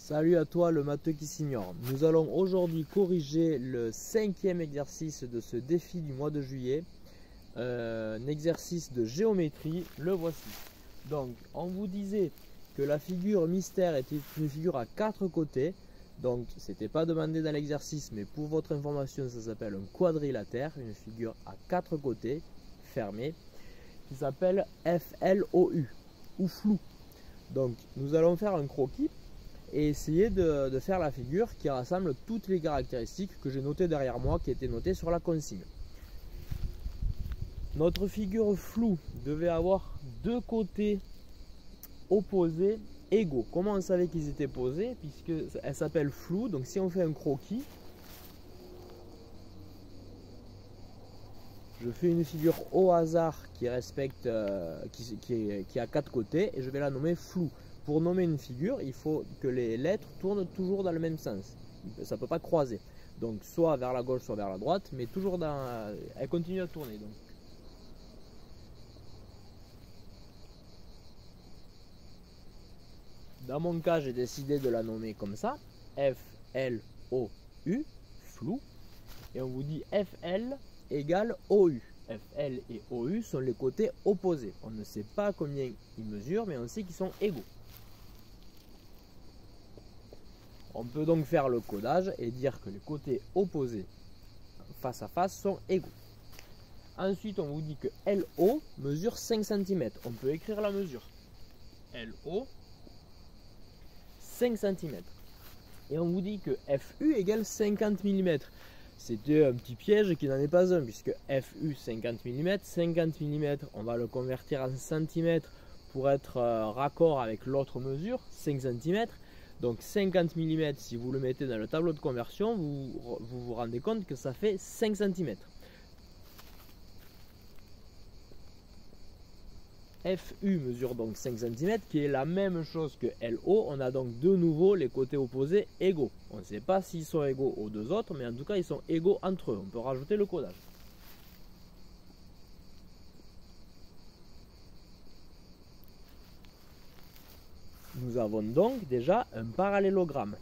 Salut à toi le matheux qui s'ignore. Nous allons aujourd'hui corriger le 5e exercice de ce défi du mois de juillet. Un exercice de géométrie, le voici. Donc on vous disait que la figure mystère était une figure à 4 côtés. Donc c'était pas demandé dans l'exercice, mais pour votre information ça s'appelle un quadrilatère, une figure à 4 côtés, fermée, qui s'appelle FLOU ou flou. Donc nous allons faire un croquis et essayer de faire la figure qui rassemble toutes les caractéristiques que j'ai notées derrière moi, qui étaient notées sur la consigne. Notre figure floue devait avoir deux côtés opposés égaux. Comment on savait qu'ils étaient posés? Puisqu'elle s'appelle floue, donc si on fait un croquis, je fais une figure au hasard qui respecte, qui a quatre côtés, et je vais la nommer floue. Pour nommer une figure, il faut que les lettres tournent toujours dans le même sens. Ça ne peut pas croiser. Donc soit vers la gauche, soit vers la droite, mais toujours dans... Elle continue à tourner. Donc. Dans mon cas, j'ai décidé de la nommer comme ça. F-L-O-U, flou. Et on vous dit FL égale OU. FL et OU sont les côtés opposés. On ne sait pas combien ils mesurent, mais on sait qu'ils sont égaux. On peut donc faire le codage et dire que les côtés opposés face à face sont égaux. Ensuite, on vous dit que LO mesure 5 cm. On peut écrire la mesure. LO, 5 cm. Et on vous dit que FU égale 50 mm. C'était un petit piège qui n'en est pas un, puisque FU 50 mm, 50 mm, on va le convertir en centimètres pour être raccord avec l'autre mesure, 5 cm. Donc 50 mm, si vous le mettez dans le tableau de conversion, vous rendez compte que ça fait 5 cm. FU mesure donc 5 cm, qui est la même chose que LO. On a donc de nouveau les côtés opposés égaux. On ne sait pas s'ils sont égaux aux deux autres, mais en tout cas ils sont égaux entre eux. On peut rajouter le codage. Nous avons donc déjà un parallélogramme.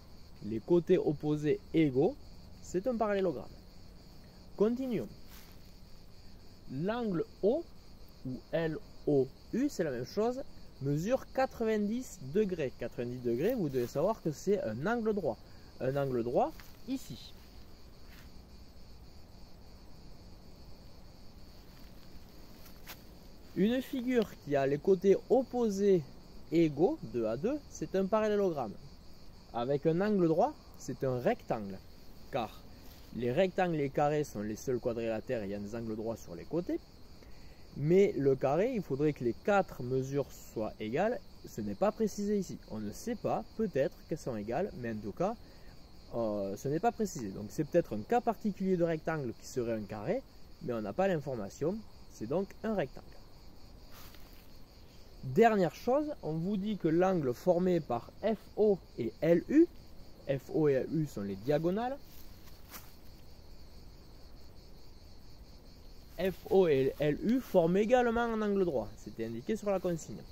Les côtés opposés égaux, c'est un parallélogramme. Continuons. L'angle O, ou LOU, c'est la même chose, mesure 90 degrés. 90 degrés, vous devez savoir que c'est un angle droit. Un angle droit, ici. Une figure qui a les côtés opposés égaux, 2 à 2, c'est un parallélogramme. Avec un angle droit, c'est un rectangle. Car les rectangles et les carrés sont les seuls quadrilatères et il y a des angles droits sur les côtés. Mais le carré, il faudrait que les 4 mesures soient égales. Ce n'est pas précisé ici. On ne sait pas, peut-être qu'elles sont égales, mais en tout cas, ce n'est pas précisé. Donc c'est peut-être un cas particulier de rectangle qui serait un carré, mais on n'a pas l'information. C'est donc un rectangle. Dernière chose, on vous dit que l'angle formé par FO et LU, FO et LU sont les diagonales, FO et LU forment également un angle droit, c'était indiqué sur la consigne.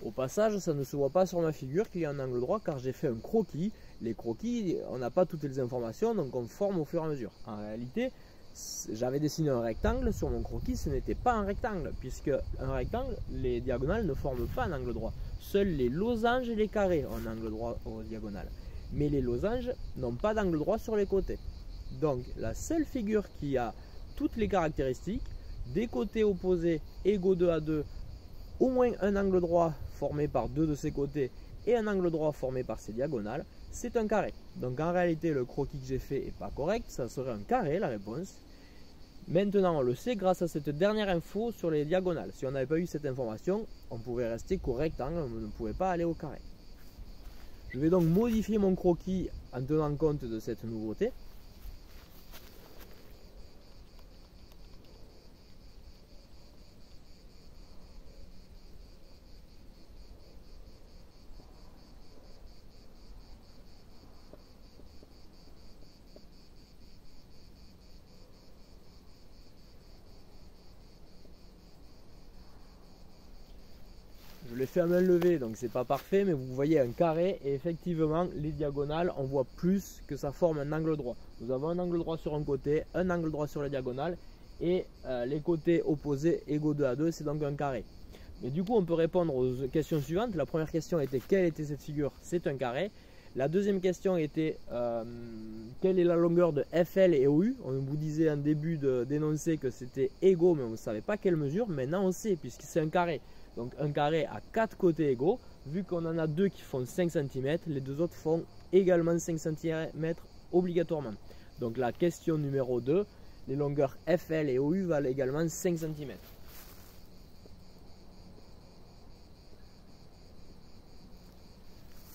Au passage, ça ne se voit pas sur ma figure qu'il y a un angle droit car j'ai fait un croquis. Les croquis, on n'a pas toutes les informations, donc on forme au fur et à mesure. En réalité, j'avais dessiné un rectangle sur mon croquis, ce n'était pas un rectangle, puisque un rectangle, les diagonales ne forment pas un angle droit. Seuls les losanges et les carrés ont un angle droit aux diagonales. Mais les losanges n'ont pas d'angle droit sur les côtés. Donc la seule figure qui a toutes les caractéristiques, des côtés opposés égaux 2 à 2, au moins un angle droit formé par deux de ses côtés et un angle droit formé par ses diagonales, c'est un carré. Donc en réalité le croquis que j'ai fait n'est pas correct, ça serait un carré la réponse. Maintenant on le sait grâce à cette dernière info sur les diagonales. Si on n'avait pas eu cette information, on pouvait rester qu'au rectangle, on ne pouvait pas aller au carré. Je vais donc modifier mon croquis en tenant compte de cette nouveauté. Je l'ai fait à main levée, donc c'est pas parfait, mais vous voyez un carré et effectivement les diagonales, on voit plus que ça forme un angle droit. Nous avons un angle droit sur un côté, un angle droit sur la diagonale et les côtés opposés égaux 2 à 2, c'est donc un carré. Mais du coup, on peut répondre aux questions suivantes. La première question était quelle était cette figure? C'est un carré. La deuxième question était quelle est la longueur de FL et OU? On vous disait en début d'énoncer que c'était égaux, mais on ne savait pas quelle mesure. Maintenant, on sait puisque c'est un carré. Donc un carré à 4 côtés égaux. Vu qu'on en a deux qui font 5 cm, les deux autres font également 5 cm obligatoirement. Donc la question numéro 2, les longueurs FL et OU valent également 5 cm.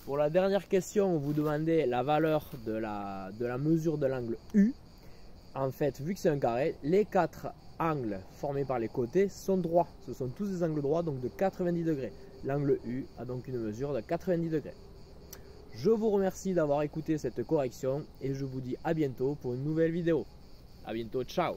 Pour la dernière question, on vous demandait la valeur de la mesure de l'angle U. En fait, vu que c'est un carré, les 4 angles formés par les côtés sont droits. Ce sont tous des angles droits, donc de 90 degrés. L'angle U a donc une mesure de 90 degrés. Je vous remercie d'avoir écouté cette correction et je vous dis à bientôt pour une nouvelle vidéo. À bientôt, ciao!